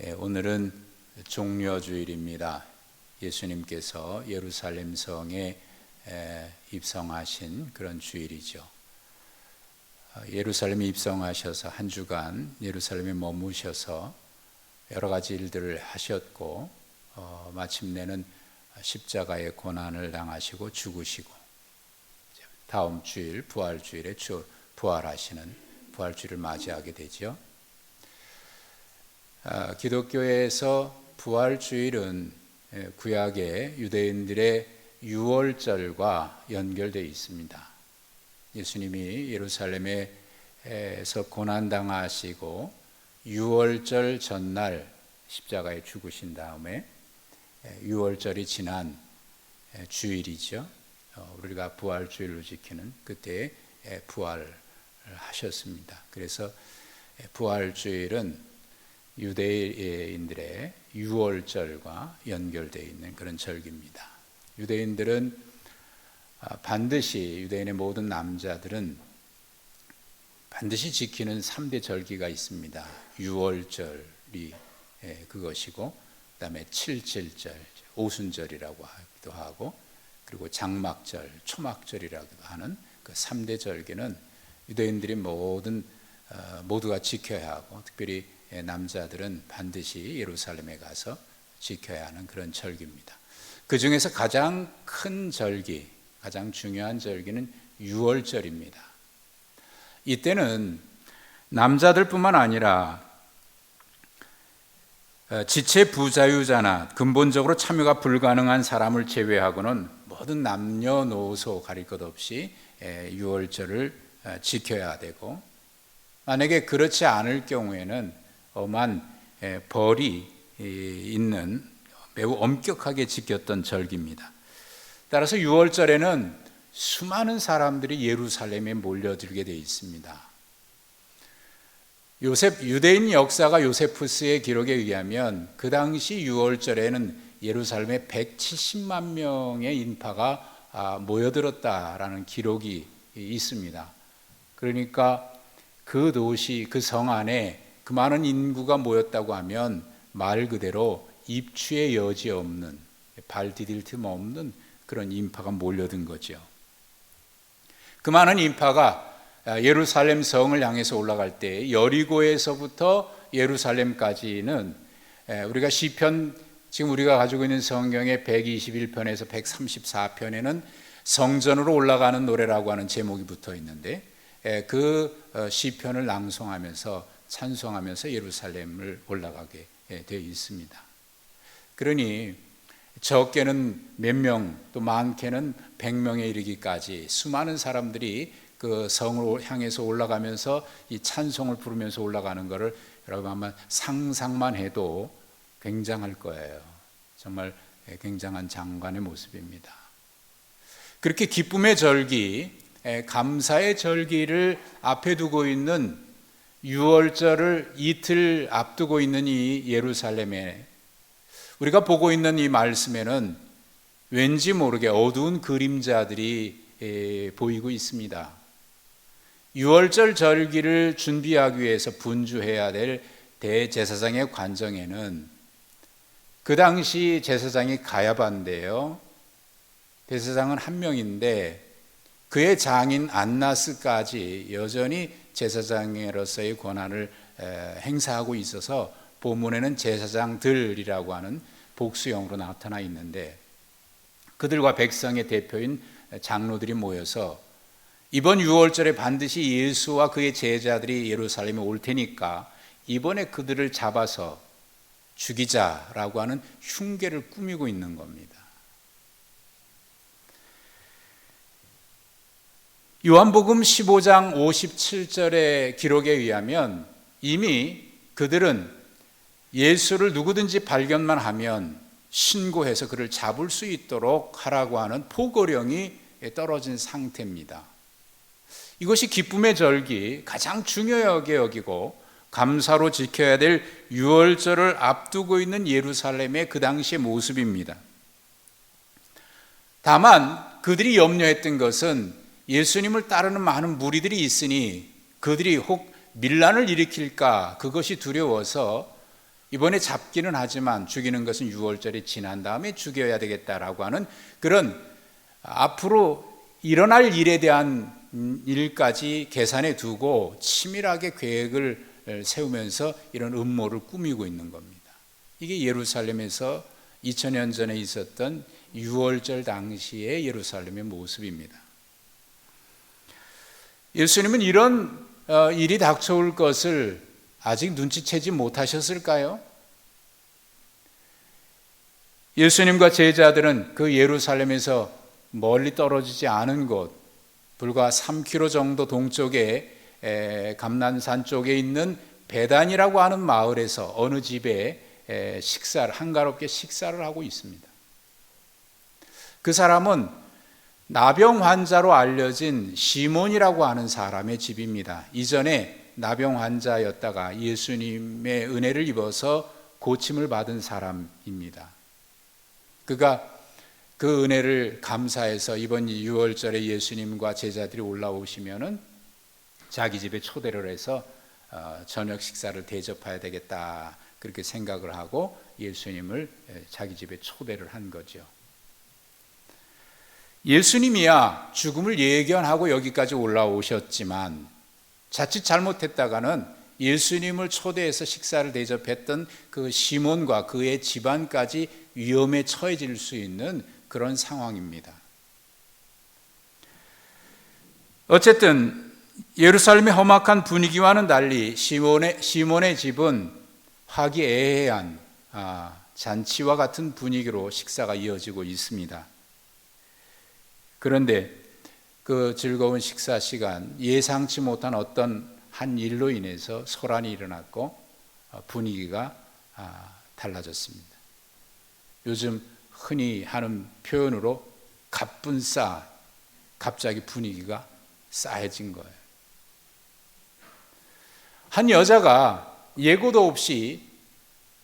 오늘은 종려주일입니다. 예수님께서 예루살렘 성에 입성하신 그런 주일이죠. 예루살렘에 입성하셔서 한 주간 예루살렘에 머무셔서 여러 가지 일들을 하셨고 마침내는 십자가의 고난을 당하시고 죽으시고 다음 주일 부활주일에 부활하시는 부활주일을 맞이하게 되죠. 기독교에서 부활주일은 구약의 유대인들의 유월절과 연결되어 있습니다. 예수님이 예루살렘에서 고난당하시고 유월절 전날 십자가에 죽으신 다음에 유월절이 지난 주일이죠. 우리가 부활주일로 지키는 그때 부활을 하셨습니다. 그래서 부활주일은 유대인들의 유월절과 연결되어 있는 그런 절기입니다. 유대인들은 유대인의 모든 남자들은 반드시 지키는 3대 절기가 있습니다. 유월절이 그것이고, 그 다음에 칠칠절, 오순절이라고 하기도 하고, 그리고 장막절, 초막절이라고도 하는 그 3대 절기는 유대인들이 모두가 지켜야 하고, 특별히 남자들은 반드시 예루살렘에 가서 지켜야 하는 그런 절기입니다. 그 중에서 가장 큰 절기, 가장 중요한 절기는 유월절입니다. 이때는 남자들뿐만 아니라 지체 부자유자나 근본적으로 참여가 불가능한 사람을 제외하고는 모든 남녀노소 가릴 것 없이 유월절을 지켜야 되고, 만약에 그렇지 않을 경우에는 엄한 벌이 있는 매우 엄격하게 지켰던 절기입니다. 따라서 유월절에는 수많은 사람들이 예루살렘에 몰려들게 되어 있습니다. 유대인 역사가 요세푸스의 기록에 의하면 그 당시 유월절에는 예루살렘에 170만 명의 인파가 모여들었다라는 기록이 있습니다. 그러니까 그 도시, 그 성 안에 그 많은 인구가 모였다고 하면 말 그대로 입추의 여지 없는, 발 디딜 틈 없는 그런 인파가 몰려든 거죠. 그 많은 인파가 예루살렘 성을 향해서 올라갈 때 여리고에서부터 예루살렘까지는 우리가 시편, 지금 우리가 가지고 있는 성경의 121편에서 134편에는 성전으로 올라가는 노래라고 하는 제목이 붙어 있는데, 그 시편을 낭송하면서 찬송하면서 예루살렘을 올라가게 되어 있습니다. 그러니 적게는 몇 명, 또 많게는 100명에 이르기까지 수많은 사람들이 그 성을 향해서 올라가면서 이 찬송을 부르면서 올라가는 것을 여러분 아마 상상만 해도 굉장할 거예요. 정말 굉장한 장관의 모습입니다. 그렇게 기쁨의 절기, 감사의 절기를 앞에 두고 있는 유월절을 이틀 앞두고 있는 이 예루살렘에 우리가 보고 있는 이 말씀에는 왠지 모르게 어두운 그림자들이 보이고 있습니다. 유월절 절기를 준비하기 위해서 분주해야 될 대제사장의 관정에는 그 당시 제사장이 가야바인데요, 대제사장은 한 명인데 그의 장인 안나스까지 여전히 제사장으로서의 권한을 행사하고 있어서 본문에는 제사장들이라고 하는 복수형으로 나타나 있는데, 그들과 백성의 대표인 장로들이 모여서 이번 유월절에 반드시 예수와 그의 제자들이 예루살렘에 올 테니까 이번에 그들을 잡아서 죽이자라고 하는 흉계를 꾸미고 있는 겁니다. 요한복음 15장 57절의 기록에 의하면 이미 그들은 예수를 누구든지 발견만 하면 신고해서 그를 잡을 수 있도록 하라고 하는 포고령이 떨어진 상태입니다. 이것이 기쁨의 절기, 가장 중요하게 여기고 감사로 지켜야 될 유월절을 앞두고 있는 예루살렘의 그 당시의 모습입니다. 다만 그들이 염려했던 것은 예수님을 따르는 많은 무리들이 있으니 그들이 혹 밀란을 일으킬까, 그것이 두려워서 이번에 잡기는 하지만 죽이는 것은 6월절이 지난 다음에 죽여야 되겠다라고 하는 그런 앞으로 일어날 일에 대한 일까지 계산해 두고 치밀하게 계획을 세우면서 이런 음모를 꾸미고 있는 겁니다. 이게 예루살렘에서 2000년 전에 있었던 6월절 당시의 예루살렘의 모습입니다. 예수님은 이런 일이 닥쳐올 것을 아직 눈치채지 못하셨을까요? 예수님과 제자들은 그 예루살렘에서 멀리 떨어지지 않은 곳, 불과 3km 정도 동쪽에 감난산 쪽에 있는 베단이라고 하는 마을에서 어느 집에 한가롭게 식사를 하고 있습니다. 그 사람은 나병 환자로 알려진 시몬이라고 하는 사람의 집입니다. 이전에 나병 환자였다가 예수님의 은혜를 입어서 고침을 받은 사람입니다. 그가 그 은혜를 감사해서 이번 6월절에 예수님과 제자들이 올라오시면은 자기 집에 초대를 해서 저녁 식사를 대접해야 되겠다 그렇게 생각을 하고 예수님을 자기 집에 초대를 한 거죠. 예수님이야 죽음을 예견하고 여기까지 올라오셨지만 자칫 잘못했다가는 예수님을 초대해서 식사를 대접했던 그 시몬과 그의 집안까지 위험에 처해질 수 있는 그런 상황입니다. 어쨌든 예루살렘의 험악한 분위기와는 달리 시몬의 집은 화기애애한 잔치와 같은 분위기로 식사가 이어지고 있습니다. 그런데 그 즐거운 식사 시간 예상치 못한 어떤 한 일로 인해서 소란이 일어났고 분위기가 달라졌습니다. 요즘 흔히 하는 표현으로 갑분싸, 갑자기 분위기가 싸해진 거예요. 한 여자가 예고도 없이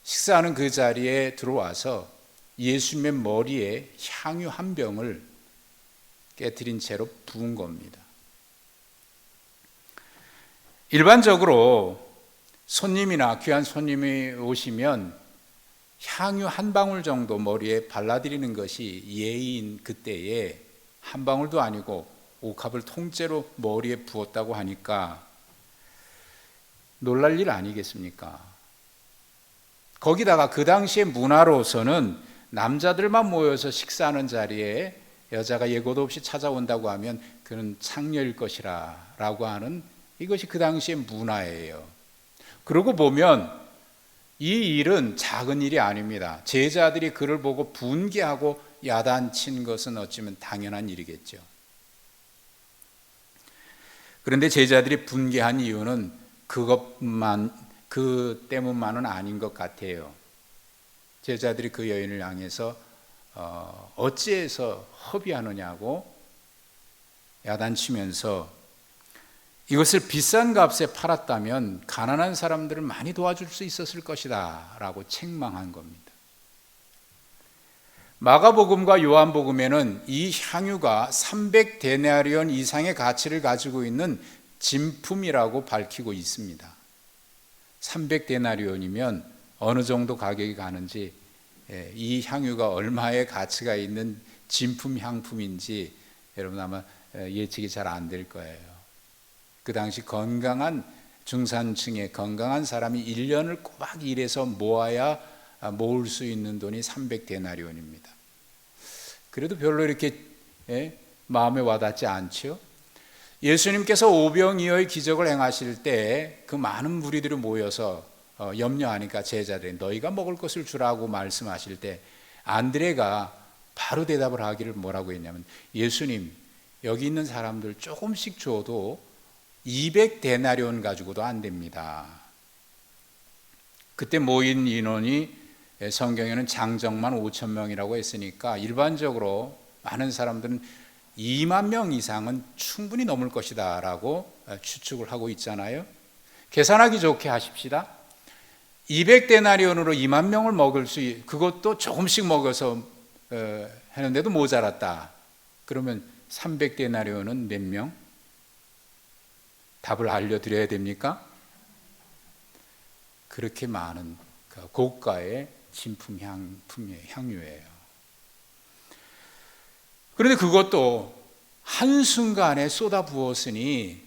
식사하는 그 자리에 들어와서 예수님의 머리에 향유 한 병을 깨트린 채로 부은 겁니다. 일반적으로 손님이나 귀한 손님이 오시면 향유 한 방울 정도 머리에 발라드리는 것이 예의인 그때에 한 방울도 아니고 옥합을 통째로 머리에 부었다고 하니까 놀랄 일 아니겠습니까? 거기다가 그 당시의 문화로서는 남자들만 모여서 식사하는 자리에 여자가 예고도 없이 찾아온다고 하면 그는 창녀일 것이라 라고 하는 이것이 그 당시의 문화예요. 그러고 보면 이 일은 작은 일이 아닙니다. 제자들이 그를 보고 분개하고 야단친 것은 어찌면 당연한 일이겠죠. 그런데 제자들이 분개한 이유는 그 때문만은 아닌 것 같아요. 제자들이 그 여인을 향해서 어찌해서 허비하느냐고 야단치면서 이것을 비싼 값에 팔았다면 가난한 사람들을 많이 도와줄 수 있었을 것이다 라고 책망한 겁니다. 마가복음과 요한복음에는 이 향유가 300데나리온 이상의 가치를 가지고 있는 진품이라고 밝히고 있습니다. 300데나리온이면 어느 정도 가격이 가는지, 이 향유가 얼마의 가치가 있는 진품 향품인지 여러분 아마 예측이 잘 안 될 거예요. 그 당시 건강한 중산층의 건강한 사람이 1년을 꼬박 일해서 모아야 모을 수 있는 돈이 300데나리온입니다. 그래도 별로 이렇게 마음에 와닿지 않죠. 예수님께서 오병이어의 기적을 행하실 때 그 많은 무리들이 모여서 염려하니까 제자들이 너희가 먹을 것을 주라고 말씀하실 때 안드레가 바로 대답을 하기를 뭐라고 했냐면 예수님 여기 있는 사람들 조금씩 줘도 200데나리온 가지고도 안 됩니다. 그때 모인 인원이 성경에는 장정만 5천 명이라고 했으니까 일반적으로 많은 사람들은 2만 명 이상은 충분히 넘을 것이다 라고 추측을 하고 있잖아요. 계산하기 좋게 하십시다. 200데나리온으로 2만 명을 먹을 그것도 조금씩 먹어서 하는데도 모자랐다. 그러면 300데나리온은 몇 명? 답을 알려드려야 됩니까? 그렇게 많은 고가의 진품 향유예요. 그런데 그것도 한순간에 쏟아부었으니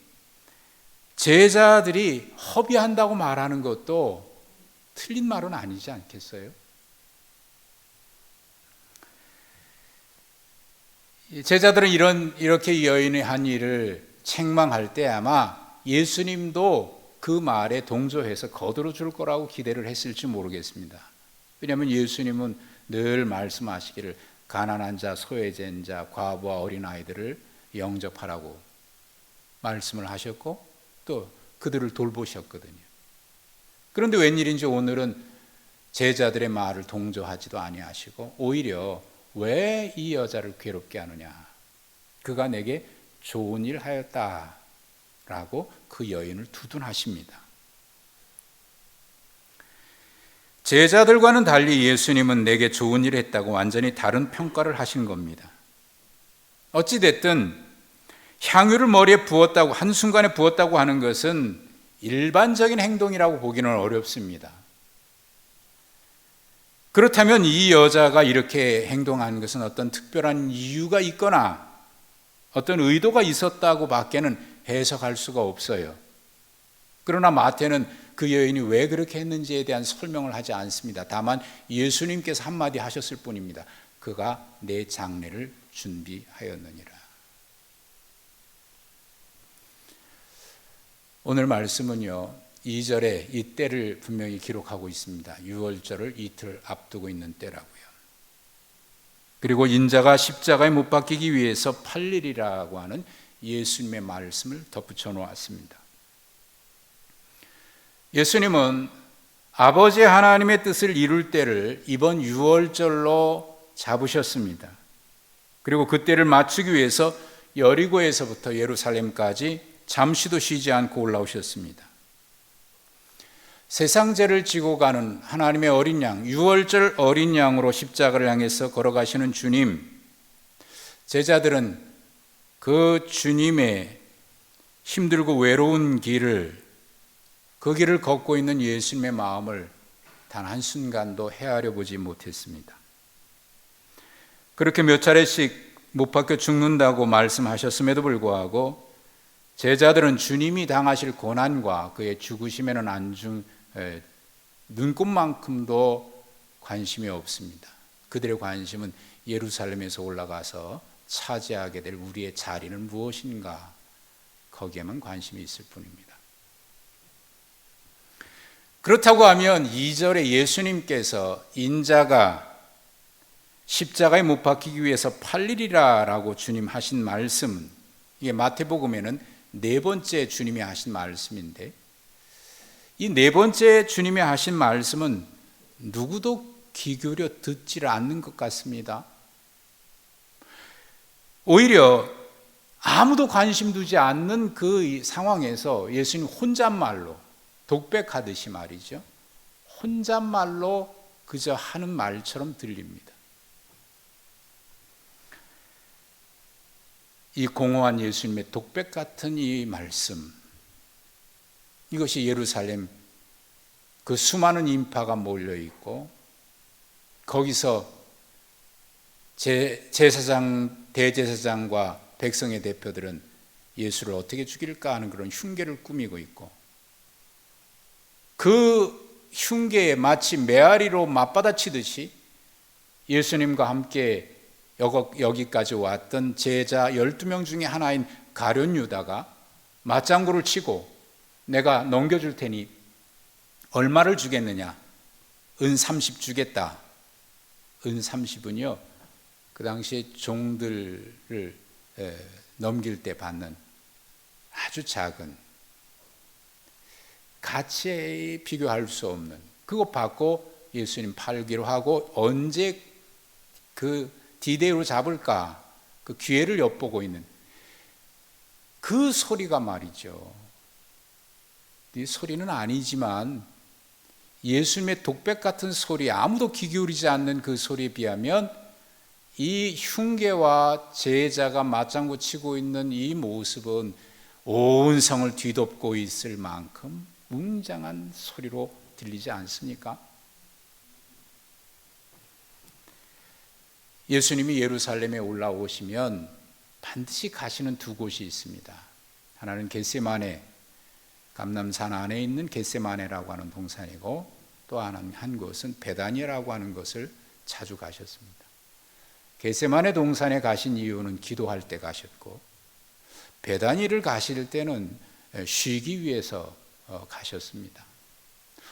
제자들이 허비한다고 말하는 것도 틀린 말은 아니지 않겠어요? 제자들은 이렇게 여인이 한 일을 책망할 때 아마 예수님도 그 말에 동조해서 거들어 줄 거라고 기대를 했을지 모르겠습니다. 왜냐하면 예수님은 늘 말씀하시기를 가난한 자, 소외된 자, 과부와 어린아이들을 영접하라고 말씀을 하셨고 또 그들을 돌보셨거든요. 그런데 웬일인지 오늘은 제자들의 말을 동조하지도 아니하시고 오히려 왜 이 여자를 괴롭게 하느냐, 그가 내게 좋은 일 하였다라고 그 여인을 두둔하십니다. 제자들과는 달리 예수님은 내게 좋은 일을 했다고 완전히 다른 평가를 하신 겁니다. 어찌됐든 향유를 머리에 부었다고, 한순간에 부었다고 하는 것은 일반적인 행동이라고 보기는 어렵습니다. 그렇다면 이 여자가 이렇게 행동하는 것은 어떤 특별한 이유가 있거나 어떤 의도가 있었다고 밖에는 해석할 수가 없어요. 그러나 마태는 그 여인이 왜 그렇게 했는지에 대한 설명을 하지 않습니다. 다만 예수님께서 한마디 하셨을 뿐입니다. 그가 내 장례를 준비하였느니라. 오늘 말씀은요, 2절에 이 때를 분명히 기록하고 있습니다. 유월절을 이틀 앞두고 있는 때라고요. 그리고 인자가 십자가에 못 박히기 위해서 8일이라고 하는 예수님의 말씀을 덧붙여 놓았습니다. 예수님은 아버지 하나님의 뜻을 이룰 때를 이번 유월절로 잡으셨습니다. 그리고 그 때를 맞추기 위해서 여리고에서부터 예루살렘까지 잠시도 쉬지 않고 올라오셨습니다. 세상 죄를 지고 가는 하나님의 어린 양, 유월절 어린 양으로 십자가를 향해서 걸어가시는 주님, 제자들은 그 주님의 힘들고 외로운 길을, 그 길을 걷고 있는 예수님의 마음을 단 한순간도 헤아려 보지 못했습니다. 그렇게 몇 차례씩 못 박혀 죽는다고 말씀하셨음에도 불구하고 제자들은 주님이 당하실 고난과 그의 죽으심에는 눈꼽만큼도 관심이 없습니다. 그들의 관심은 예루살렘에서 올라가서 차지하게 될 우리의 자리는 무엇인가, 거기에만 관심이 있을 뿐입니다. 그렇다고 하면 2절에 예수님께서 인자가 십자가에 못 박히기 위해서 8일이라고 주님 하신 말씀은, 이게 마태복음에는 네 번째 주님이 하신 말씀인데, 이 네 번째 주님이 하신 말씀은 누구도 귀 기울여 듣지를 않는 것 같습니다. 오히려 아무도 관심 두지 않는 그 상황에서 예수님 혼잣말로, 독백하듯이 말이죠, 혼잣말로 그저 하는 말처럼 들립니다. 이 공허한 예수님의 독백 같은 이 말씀, 이것이 예루살렘 그 수많은 인파가 몰려있고 거기서 제사장, 대제사장과 백성의 대표들은 예수를 어떻게 죽일까 하는 그런 흉계를 꾸미고 있고, 그 흉계에 마치 메아리로 맞받아치듯이 예수님과 함께 여기까지 왔던 제자 12명 중에 하나인 가룟 유다가 맞장구를 치고 내가 넘겨줄 테니 얼마를 주겠느냐, 은 30 주겠다. 은 30은요 그 당시에 종들을 넘길 때 받는 아주 작은, 가치에 비교할 수 없는, 그거 받고 예수님 팔기로 하고 언제 그 디데이로 잡을까 그 기회를 엿보고 있는 그 소리가 말이죠, 이 소리는 아니지만 예수님의 독백 같은 소리, 아무도 귀 기울이지 않는 그 소리에 비하면 이 흉계와 제자가 맞장구 치고 있는 이 모습은 온 성을 뒤덮고 있을 만큼 웅장한 소리로 들리지 않습니까? 예수님이 예루살렘에 올라오시면 반드시 가시는 두 곳이 있습니다. 하나는 겟세마네, 감람산 안에 있는 겟세마네라고 하는 동산이고, 또 한 곳은 베다니라고 하는 것을 자주 가셨습니다. 겟세마네 동산에 가신 이유는 기도할 때 가셨고, 베다니를 가실 때는 쉬기 위해서 가셨습니다.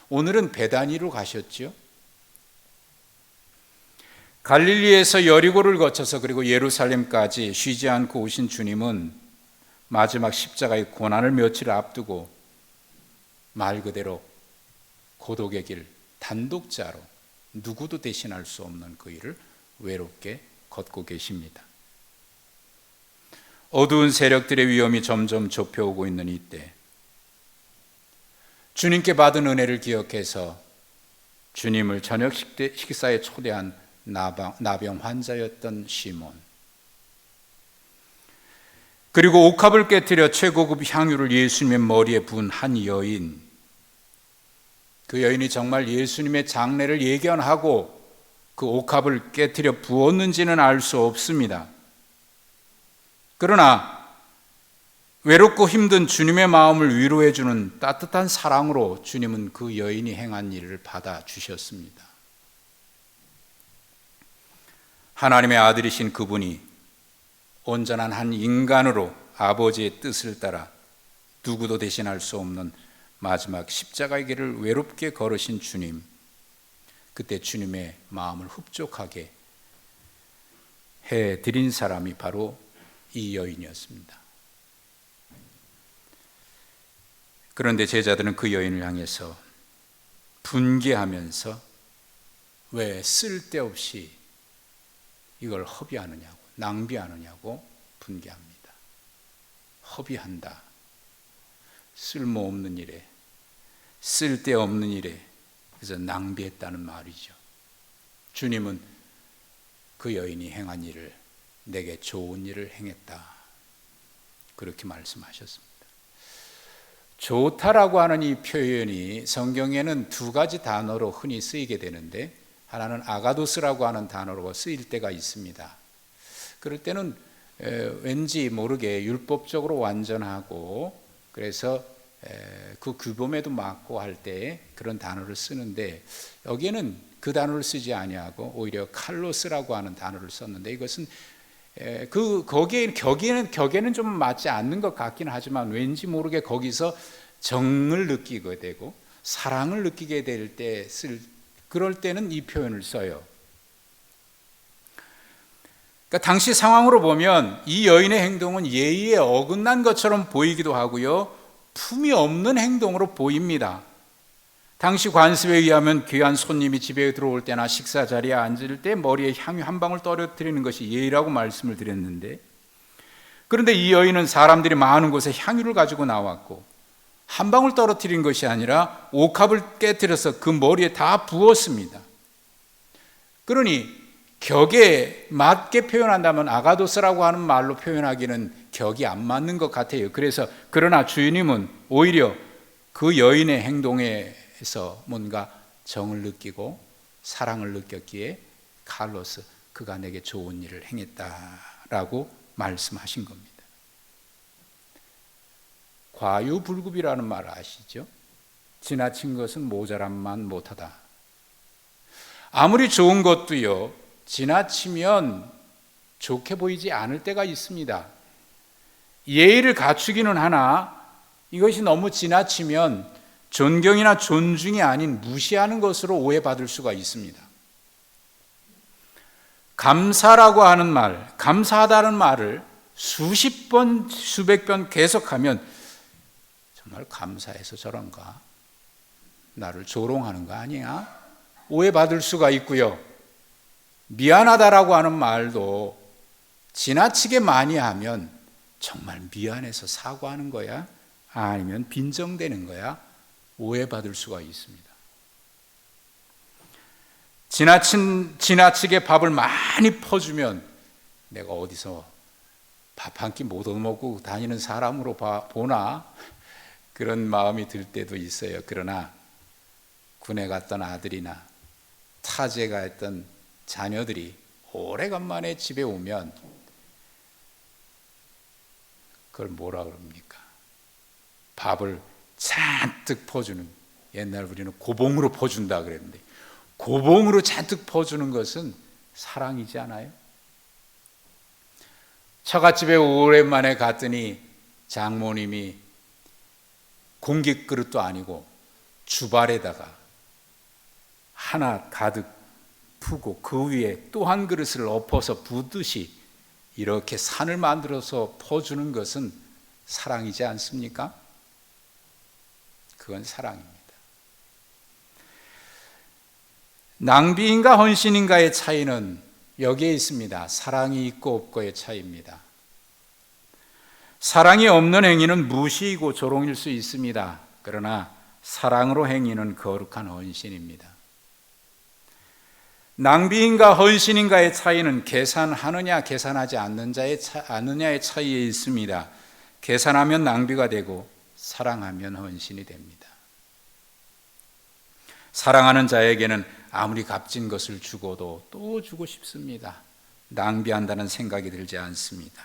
오늘은 베다니로 가셨죠. 갈릴리에서 여리고를 거쳐서 그리고 예루살렘까지 쉬지 않고 오신 주님은 마지막 십자가의 고난을 며칠 앞두고 말 그대로 고독의 길, 단독자로 누구도 대신할 수 없는 그 일을 외롭게 걷고 계십니다. 어두운 세력들의 위험이 점점 좁혀오고 있는 이때, 주님께 받은 은혜를 기억해서 주님을 저녁 식사에 초대한 나병 환자였던 시몬, 그리고 옥합을 깨뜨려 최고급 향유를 예수님의 머리에 부은 한 여인, 그 여인이 정말 예수님의 장례를 예견하고 그 옥합을 깨뜨려 부었는지는 알 수 없습니다. 그러나 외롭고 힘든 주님의 마음을 위로해 주는 따뜻한 사랑으로 주님은 그 여인이 행한 일을 받아주셨습니다. 하나님의 아들이신 그분이 온전한 한 인간으로 아버지의 뜻을 따라 누구도 대신할 수 없는 마지막 십자가의 길을 외롭게 걸으신 주님, 그때 주님의 마음을 흡족하게 해드린 사람이 바로 이 여인이었습니다. 그런데 제자들은 그 여인을 향해서 분개하면서 왜 쓸데없이 이걸 허비하느냐고, 낭비하느냐고 분개합니다. 허비한다, 쓸모없는 일에, 쓸데없는 일에, 그래서 낭비했다는 말이죠. 주님은 그 여인이 행한 일을 내게 좋은 일을 행했다, 그렇게 말씀하셨습니다. 좋다라고 하는 이 표현이 성경에는 두 가지 단어로 흔히 쓰이게 되는데, 하나는 아가도스라고 하는 단어로 쓰일 때가 있습니다. 그럴 때는 왠지 모르게 율법적으로 완전하고, 그래서 그 규범에도 맞고 할 때 그런 단어를 쓰는데, 여기에는 그 단어를 쓰지 아니하고 오히려 칼로스라고 하는 단어를 썼는데, 이것은 거기에 격에는 좀 맞지 않는 것 같긴 하지만 왠지 모르게 거기서 정을 느끼게 되고 사랑을 느끼게 될 때 그럴 때는 이 표현을 써요. 그러니까 당시 상황으로 보면 이 여인의 행동은 예의에 어긋난 것처럼 보이기도 하고요, 품이 없는 행동으로 보입니다. 당시 관습에 의하면 귀한 손님이 집에 들어올 때나 식사 자리에 앉을 때 머리에 향유 한 방울 떨어뜨리는 것이 예의라고 말씀을 드렸는데, 그런데 이 여인은 사람들이 많은 곳에 향유를 가지고 나왔고 한 방울 떨어뜨린 것이 아니라 옥합을 깨뜨려서 그 머리에 다 부었습니다. 그러니 격에 맞게 표현한다면 아가도스라고 하는 말로 표현하기는 격이 안 맞는 것 같아요. 그러나 주님은 오히려 그 여인의 행동에서 뭔가 정을 느끼고 사랑을 느꼈기에 칼로스, 그가 내게 좋은 일을 행했다라고 말씀하신 겁니다. 과유불급이라는 말 아시죠? 지나친 것은 모자람만 못하다. 아무리 좋은 것도요, 지나치면 좋게 보이지 않을 때가 있습니다. 예의를 갖추기는 하나 이것이 너무 지나치면 존경이나 존중이 아닌 무시하는 것으로 오해받을 수가 있습니다. 감사라고 하는 말, 감사하다는 말을 수십 번, 수백 번 계속하면 정말 감사해서 저런가? 나를 조롱하는 거 아니야? 오해받을 수가 있고요. 미안하다라고 하는 말도 지나치게 많이 하면 정말 미안해서 사과하는 거야? 아니면 빈정대는 거야? 오해받을 수가 있습니다. 지나치게 밥을 많이 퍼주면 내가 어디서 밥 한 끼 못 얻어먹고 다니는 사람으로 보나? 그런 마음이 들 때도 있어요. 그러나 군에 갔던 아들이나 타지에 갔던 자녀들이 오래간만에 집에 오면 그걸 뭐라 그럽니까? 밥을 잔뜩 퍼주는, 옛날 우리는 고봉으로 퍼준다 그랬는데 고봉으로 잔뜩 퍼주는 것은 사랑이지 않아요? 처갓집에 오랜만에 갔더니 장모님이 공깃 그릇도 아니고 주발에다가 하나 가득 푸고 그 위에 또 한 그릇을 엎어서 붓듯이 이렇게 산을 만들어서 퍼주는 것은 사랑이지 않습니까? 그건 사랑입니다. 낭비인가 헌신인가의 차이는 여기에 있습니다. 사랑이 있고 없고의 차이입니다. 사랑이 없는 행위는 무시이고 조롱일 수 있습니다. 그러나 사랑으로 행위는 거룩한 헌신입니다. 낭비인가 헌신인가의 차이는 계산하느냐 계산하지 않느냐의 차이에 있습니다. 계산하면 낭비가 되고 사랑하면 헌신이 됩니다. 사랑하는 자에게는 아무리 값진 것을 주고도 또 주고 싶습니다. 낭비한다는 생각이 들지 않습니다.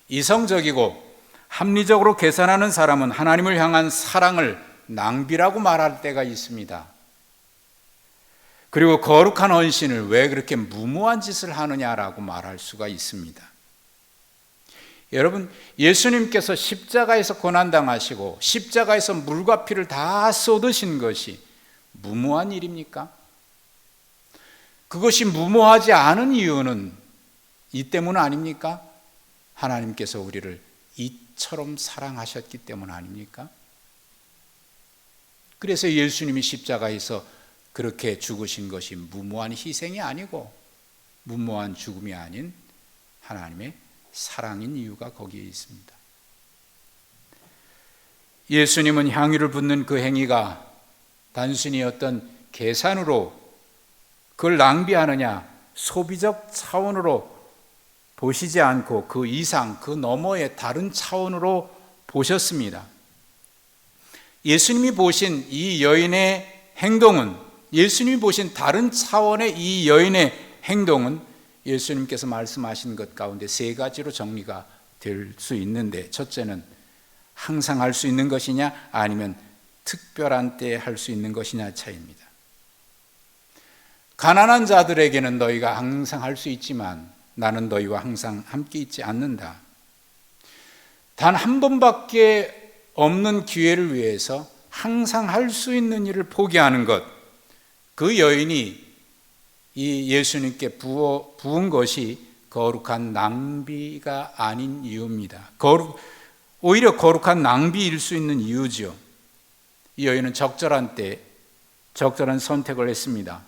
이성적이고 합리적으로 계산하는 사람은 하나님을 향한 사랑을 낭비라고 말할 때가 있습니다. 그리고 거룩한 헌신을 왜 그렇게 무모한 짓을 하느냐라고 말할 수가 있습니다. 여러분, 예수님께서 십자가에서 고난당하시고 십자가에서 물과 피를 다 쏟으신 것이 무모한 일입니까? 그것이 무모하지 않은 이유는 이 때문 아닙니까? 하나님께서 우리를 이처럼 사랑하셨기 때문 아닙니까? 그래서 예수님이 십자가에서 그렇게 죽으신 것이 무모한 희생이 아니고 무모한 죽음이 아닌 하나님의 사랑인 이유가 거기에 있습니다. 예수님은 향유를 붓는 그 행위가 단순히 어떤 계산으로 그걸 낭비하느냐 소비적 차원으로 보시지 않고 그 이상 그 너머의 다른 차원으로 보셨습니다. 예수님이 보신 이 여인의 행동은, 예수님이 보신 다른 차원의 이 여인의 행동은 예수님께서 말씀하신 것 가운데 세 가지로 정리가 될 수 있는데, 첫째는 항상 할 수 있는 것이냐 아니면 특별한 때에 할 수 있는 것이냐 차이입니다. 가난한 자들에게는 너희가 항상 할 수 있지만 나는 너희와 항상 함께 있지 않는다. 단 한 번밖에 없는 기회를 위해서 항상 할 수 있는 일을 포기하는 것, 그 여인이 이 예수님께 부은 것이 거룩한 낭비가 아닌 이유입니다. 오히려 거룩한 낭비일 수 있는 이유죠. 이 여인은 적절한 때 적절한 선택을 했습니다.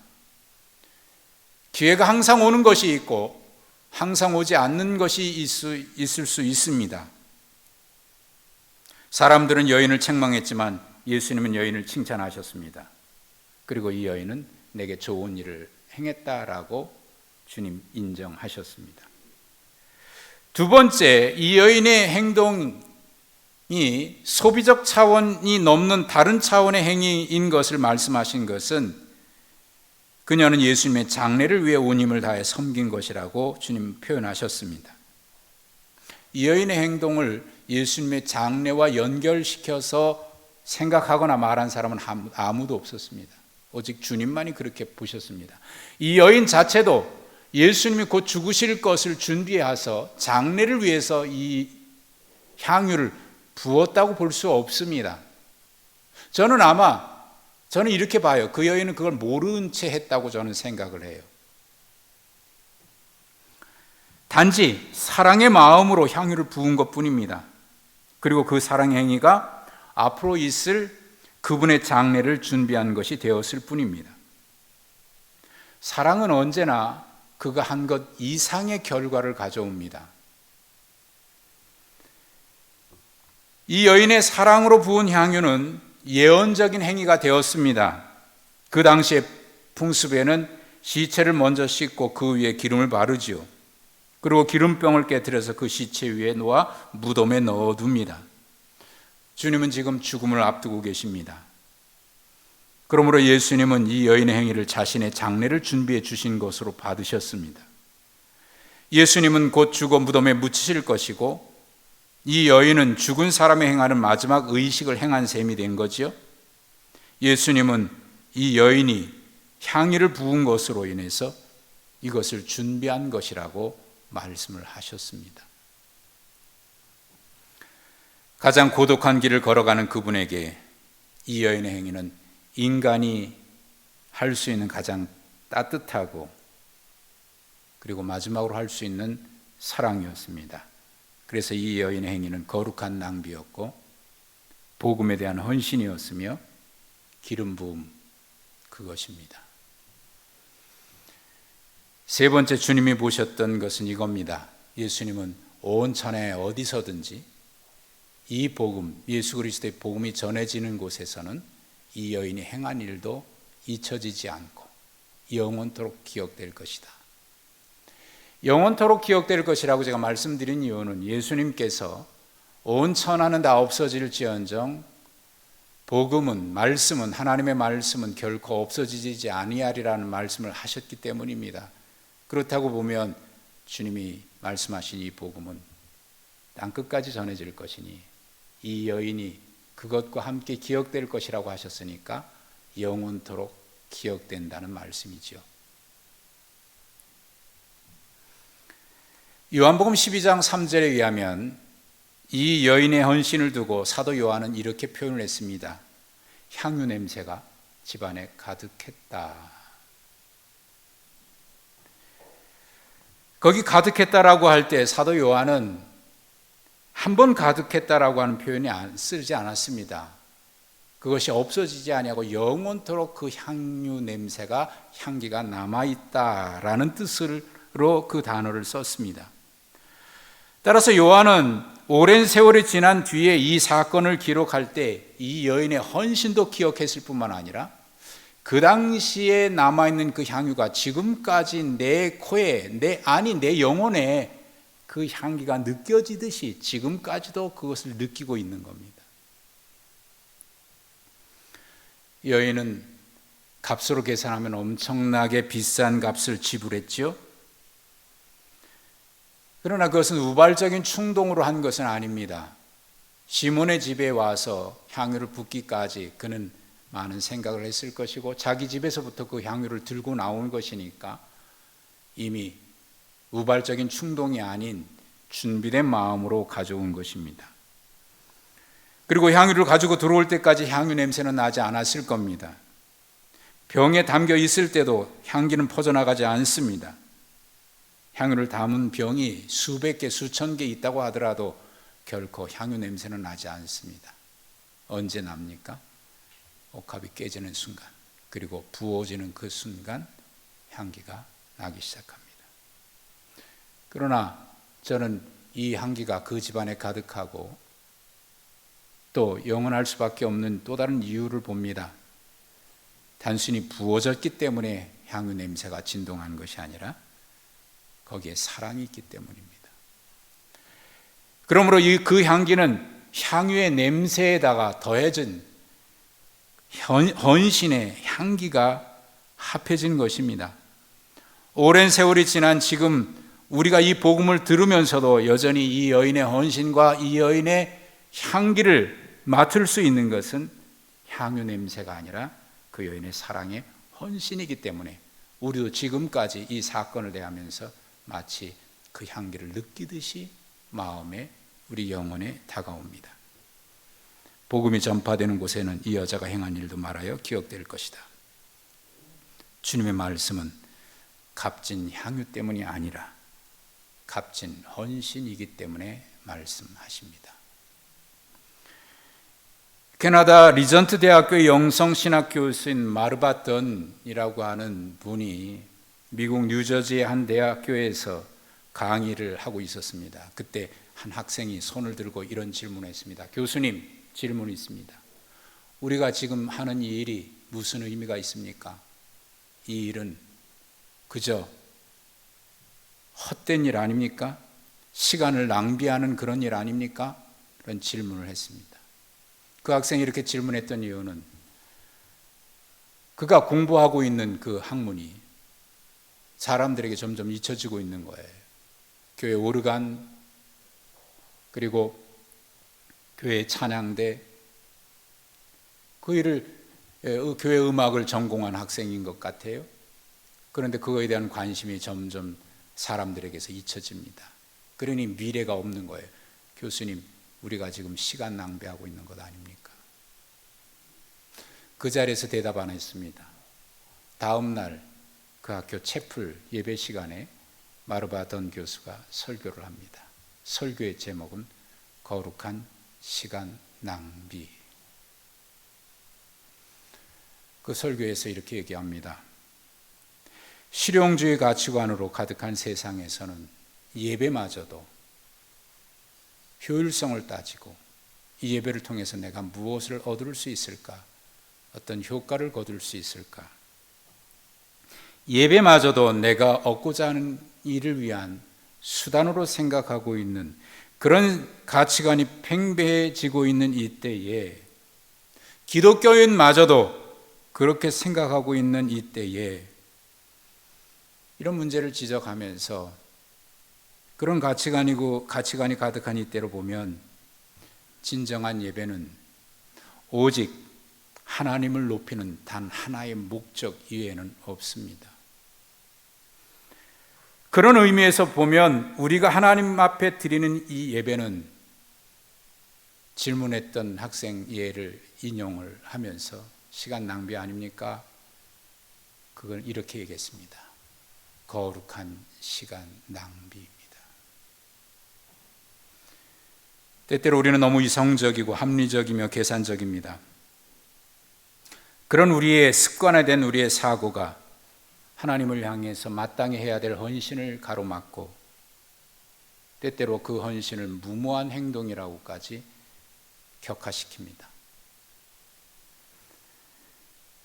기회가 항상 오는 것이 있고 항상 오지 않는 것이 있을 수 있습니다. 사람들은 여인을 책망했지만 예수님은 여인을 칭찬하셨습니다. 그리고 이 여인은 내게 좋은 일을 행했다라고 주님 인정하셨습니다. 두 번째, 이 여인의 행동이 소비적 차원이 넘는 다른 차원의 행위인 것을 말씀하신 것은 그녀는 예수님의 장례를 위해 온 힘을 다해 섬긴 것이라고 주님 표현하셨습니다. 이 여인의 행동을 예수님의 장례와 연결시켜서 생각하거나 말한 사람은 아무도 없었습니다. 오직 주님만이 그렇게 보셨습니다. 이 여인 자체도 예수님이 곧 죽으실 것을 준비해서 장례를 위해서 이 향유를 부었다고 볼 수 없습니다. 저는 이렇게 봐요. 그 여인은 그걸 모른 채 했다고 저는 생각을 해요. 단지 사랑의 마음으로 향유를 부은 것뿐입니다. 그리고 그 사랑 행위가 앞으로 있을 그분의 장례를 준비한 것이 되었을 뿐입니다. 사랑은 언제나 그가 한 것 이상의 결과를 가져옵니다. 이 여인의 사랑으로 부은 향유는 예언적인 행위가 되었습니다. 그 당시의 풍습에는 시체를 먼저 씻고 그 위에 기름을 바르지요. 그리고 기름병을 깨뜨려서 그 시체 위에 놓아 무덤에 넣어둡니다. 주님은 지금 죽음을 앞두고 계십니다. 그러므로 예수님은 이 여인의 행위를 자신의 장례를 준비해 주신 것으로 받으셨습니다. 예수님은 곧 죽어 무덤에 묻히실 것이고 이 여인은 죽은 사람이 행하는 마지막 의식을 행한 셈이 된 거지요. 예수님은 이 여인이 향유를 부은 것으로 인해서 이것을 준비한 것이라고 말씀을 하셨습니다. 가장 고독한 길을 걸어가는 그분에게 이 여인의 행위는 인간이 할 수 있는 가장 따뜻하고 그리고 마지막으로 할 수 있는 사랑이었습니다. 그래서 이 여인의 행위는 거룩한 낭비였고 복음에 대한 헌신이었으며 기름 부음 그것입니다. 세 번째 주님이 보셨던 것은 이겁니다. 예수님은 온 천하에 어디서든지 이 복음, 예수 그리스도의 복음이 전해지는 곳에서는 이 여인이 행한 일도 잊혀지지 않고 영원토록 기억될 것이다. 영원토록 기억될 것이라고 제가 말씀드린 이유는 예수님께서 온 천하는 다 없어질지언정 복음은, 말씀은, 하나님의 말씀은 결코 없어지지 아니하리라는 말씀을 하셨기 때문입니다. 그렇다고 보면 주님이 말씀하신 이 복음은 땅끝까지 전해질 것이니 이 여인이 그것과 함께 기억될 것이라고 하셨으니까 영원토록 기억된다는 말씀이죠. 요한복음 12장 3절에 의하면 이 여인의 헌신을 두고 사도 요한은 이렇게 표현을 했습니다. 향유 냄새가 집안에 가득했다. 거기 가득했다라고 할 때 사도 요한은 한 번 가득했다라고 하는 표현이 쓰지 않았습니다. 그것이 없어지지 아니하고 영원토록 그 향유 냄새가, 향기가 남아있다라는 뜻으로 그 단어를 썼습니다. 따라서 요한은 오랜 세월이 지난 뒤에 이 사건을 기록할 때 이 여인의 헌신도 기억했을 뿐만 아니라 그 당시에 남아있는 그 향유가 지금까지 내 코에, 내 영혼에 그 향기가 느껴지듯이 지금까지도 그것을 느끼고 있는 겁니다. 여인은 값으로 계산하면 엄청나게 비싼 값을 지불했죠. 그러나 그것은 우발적인 충동으로 한 것은 아닙니다. 시몬의 집에 와서 향유를 붓기까지 그는 많은 생각을 했을 것이고 자기 집에서부터 그 향유를 들고 나온 것이니까 이미 우발적인 충동이 아닌 준비된 마음으로 가져온 것입니다. 그리고 향유를 가지고 들어올 때까지 향유 냄새는 나지 않았을 겁니다. 병에 담겨 있을 때도 향기는 퍼져나가지 않습니다. 향유를 담은 병이 수백 개, 수천 개 있다고 하더라도 결코 향유 냄새는 나지 않습니다. 언제 납니까? 옥합이 깨지는 순간, 그리고 부어지는 그 순간 향기가 나기 시작합니다. 그러나 저는 이 향기가 그 집안에 가득하고 또 영원할 수밖에 없는 또 다른 이유를 봅니다. 단순히 부어졌기 때문에 향유 냄새가 진동한 것이 아니라 거기에 사랑이 있기 때문입니다. 그러므로 그 향기는 향유의 냄새에다가 더해진 헌신의 향기가 합해진 것입니다. 오랜 세월이 지난 지금 우리가 이 복음을 들으면서도 여전히 이 여인의 헌신과 이 여인의 향기를 맡을 수 있는 것은 향유 냄새가 아니라 그 여인의 사랑의 헌신이기 때문에 우리도 지금까지 이 사건을 대하면서 마치 그 향기를 느끼듯이 마음에, 우리 영혼에 다가옵니다. 복음이 전파되는 곳에는 이 여자가 행한 일도 말하여 기억될 것이다. 주님의 말씀은 값진 향유 때문이 아니라 값진 헌신이기 때문에 말씀하십니다. 캐나다 리전트 대학교의 영성신학 교수인 마르바던이라고 하는 분이 미국 뉴저지의 한 대학교에서 강의를 하고 있었습니다. 그때 한 학생이 손을 들고 이런 질문을 했습니다. 교수님, 질문이 있습니다. 우리가 지금 하는 이 일이 무슨 의미가 있습니까? 이 일은 그저 헛된 일 아닙니까? 시간을 낭비하는 그런 일 아닙니까? 그런 질문을 했습니다. 그 학생이 이렇게 질문했던 이유는 그가 공부하고 있는 그 학문이 사람들에게 점점 잊혀지고 있는 거예요. 교회 오르간, 그리고 교회 찬양대, 그 일을 교회 음악을 전공한 학생인 것 같아요. 그런데 그거에 대한 관심이 점점 사람들에게서 잊혀집니다. 그러니 미래가 없는 거예요. 교수님, 우리가 지금 시간 낭비하고 있는 것 아닙니까? 그 자리에서 대답 안 했습니다. 다음 날 그 학교 채플 예배 시간에 마르바 던 교수가 설교를 합니다. 설교의 제목은 거룩한 시간 낭비. 그 설교에서 이렇게 얘기합니다. 실용주의 가치관으로 가득한 세상에서는 예배마저도 효율성을 따지고 이 예배를 통해서 내가 무엇을 얻을 수 있을까? 어떤 효과를 거둘 수 있을까? 예배마저도 내가 얻고자 하는 일을 위한 수단으로 생각하고 있는 그런 가치관이 팽배해지고 있는 이때에, 기독교인마저도 그렇게 생각하고 있는 이때에 이런 문제를 지적하면서 그런 가치관이 가득한 이때로 보면 진정한 예배는 오직 하나님을 높이는 단 하나의 목적 이외에는 없습니다. 그런 의미에서 보면 우리가 하나님 앞에 드리는 이 예배는, 질문했던 학생 예를 인용을 하면서 시간 낭비 아닙니까? 그걸 이렇게 얘기했습니다. 거룩한 시간 낭비입니다. 때때로 우리는 너무 이성적이고 합리적이며 계산적입니다. 그런 우리의 습관화된 우리의 사고가 하나님을 향해서 마땅히 해야 될 헌신을 가로막고, 때때로 그 헌신을 무모한 행동이라고까지 격하시킵니다.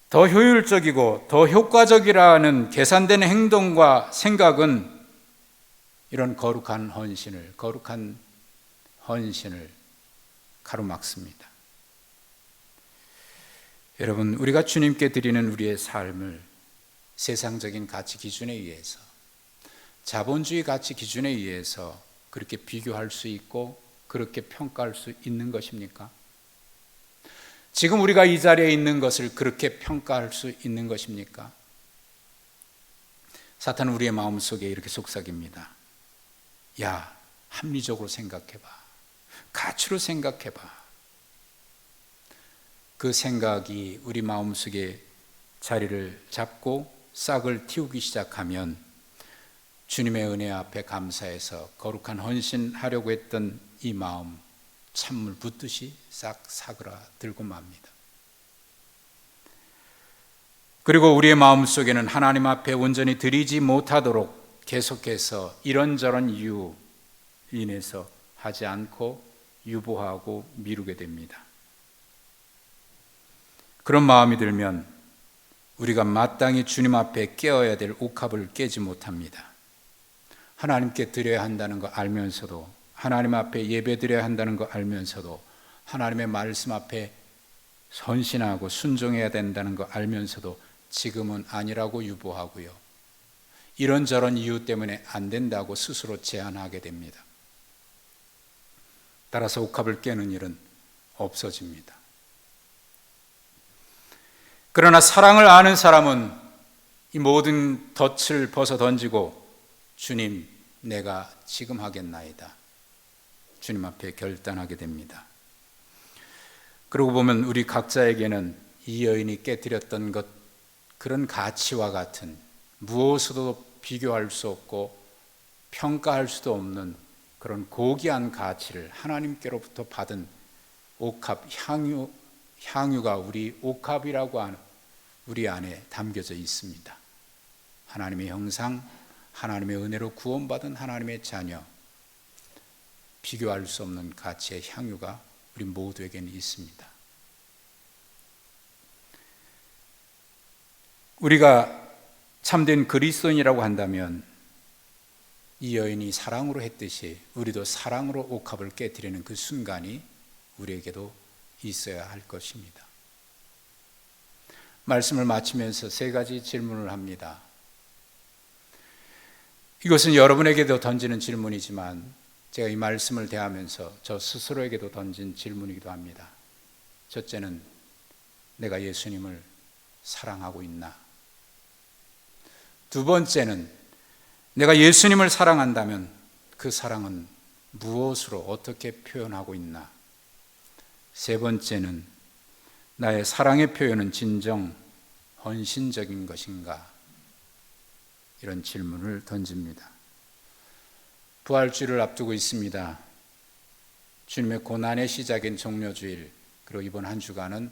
더 효율적이고 더 효과적이라는 계산된 행동과 생각은 이런 거룩한 헌신을 가로막습니다. 여러분, 우리가 주님께 드리는 우리의 삶을 세상적인 가치 기준에 의해서, 자본주의 가치 기준에 의해서 그렇게 비교할 수 있고 그렇게 평가할 수 있는 것입니까? 지금 우리가 이 자리에 있는 것을 그렇게 평가할 수 있는 것입니까? 사탄은 우리의 마음속에 이렇게 속삭입니다. 야, 합리적으로 생각해봐. 가치로 생각해봐. 그 생각이 우리 마음속에 자리를 잡고 싹을 틔우기 시작하면 주님의 은혜 앞에 감사해서 거룩한 헌신하려고 했던 이 마음 찬물 붓듯이 싹 사그라들고 맙니다. 그리고 우리의 마음속에는 하나님 앞에 온전히 드리지 못하도록 계속해서 이런저런 이유 인해서 하지 않고 유보하고 미루게 됩니다. 그런 마음이 들면 우리가 마땅히 주님 앞에 깨어야 될 옥합을 깨지 못합니다. 하나님께 드려야 한다는 거 알면서도, 하나님 앞에 예배 드려야 한다는 거 알면서도, 하나님의 말씀 앞에 헌신하고 순종해야 된다는 거 알면서도 지금은 아니라고 유보하고요, 이런저런 이유 때문에 안 된다고 스스로 제한하게 됩니다. 따라서 옥합을 깨는 일은 없어집니다. 그러나 사랑을 아는 사람은 이 모든 덫을 벗어 던지고 주님, 내가 지금 하겠나이다, 주님 앞에 결단하게 됩니다. 그러고 보면 우리 각자에게는 이 여인이 깨뜨렸던 것, 그런 가치와 같은 무엇으로도 비교할 수 없고 평가할 수도 없는 그런 고귀한 가치를 하나님께로부터 받은 옥합, 향유가 우리 옥합이라고 하는 우리 안에 담겨져 있습니다. 하나님의 형상, 하나님의 은혜로 구원받은 하나님의 자녀, 비교할 수 없는 가치의 향유가 우리 모두에게는 있습니다. 우리가 참된 그리스도인이라고 한다면 이 여인이 사랑으로 했듯이 우리도 사랑으로 옥합을 깨뜨리는 그 순간이 우리에게도 있어야 할 것입니다. 말씀을 마치면서 세 가지 질문을 합니다. 이것은 여러분에게도 던지는 질문이지만 제가 이 말씀을 대하면서 저 스스로에게도 던진 질문이기도 합니다. 첫째는 내가 예수님을 사랑하고 있나? 두 번째는 내가 예수님을 사랑한다면 그 사랑은 무엇으로 어떻게 표현하고 있나? 세 번째는 나의 사랑의 표현은 진정 헌신적인 것인가? 이런 질문을 던집니다. 부활주일을 앞두고 있습니다. 주님의 고난의 시작인 종료주일, 그리고 이번 한 주간은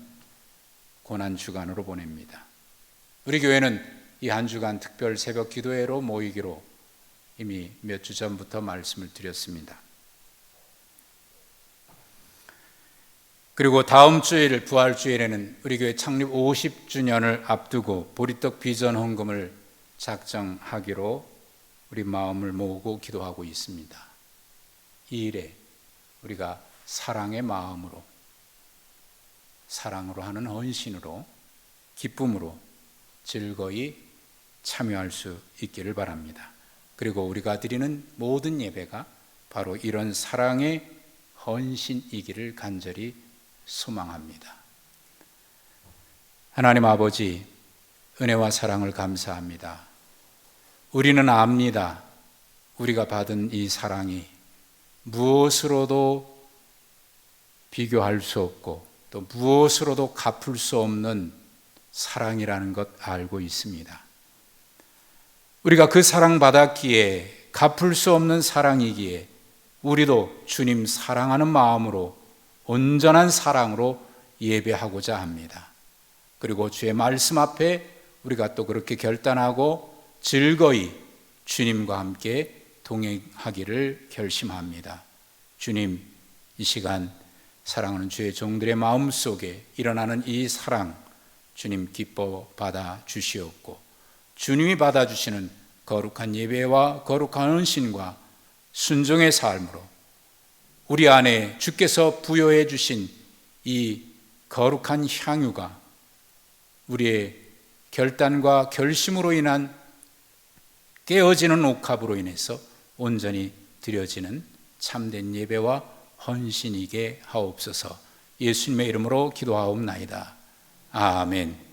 고난주간으로 보냅니다. 우리 교회는 이 한 주간 특별 새벽 기도회로 모이기로 이미 몇 주 전부터 말씀을 드렸습니다. 그리고 다음 주일 부활주일에는 우리 교회 창립 50주년을 앞두고 보리떡 비전 헌금을 작정하기로 우리 마음을 모으고 기도하고 있습니다. 이 일에 우리가 사랑의 마음으로, 사랑으로 하는 헌신으로, 기쁨으로 즐거이 참여할 수 있기를 바랍니다. 그리고 우리가 드리는 모든 예배가 바로 이런 사랑의 헌신이기를 간절히 소망합니다. 하나님 아버지, 은혜와 사랑을 감사합니다. 우리는 압니다. 우리가 받은 이 사랑이 무엇으로도 비교할 수 없고 또 무엇으로도 갚을 수 없는 사랑이라는 것 알고 있습니다. 우리가 그 사랑 받았기에, 갚을 수 없는 사랑이기에 우리도 주님 사랑하는 마음으로 온전한 사랑으로 예배하고자 합니다. 그리고 주의 말씀 앞에 우리가 또 그렇게 결단하고 즐거이 주님과 함께 동행하기를 결심합니다. 주님, 이 시간 사랑하는 주의 종들의 마음 속에 일어나는 이 사랑 주님 기뻐 받아 주시옵고, 주님이 받아주시는 거룩한 예배와 거룩한 헌신과 순종의 삶으로 우리 안에 주께서 부여해 주신 이 거룩한 향유가 우리의 결단과 결심으로 인한 깨어지는 옥합으로 인해서 온전히 드려지는 참된 예배와 헌신이게 하옵소서. 예수님의 이름으로 기도하옵나이다. 아멘.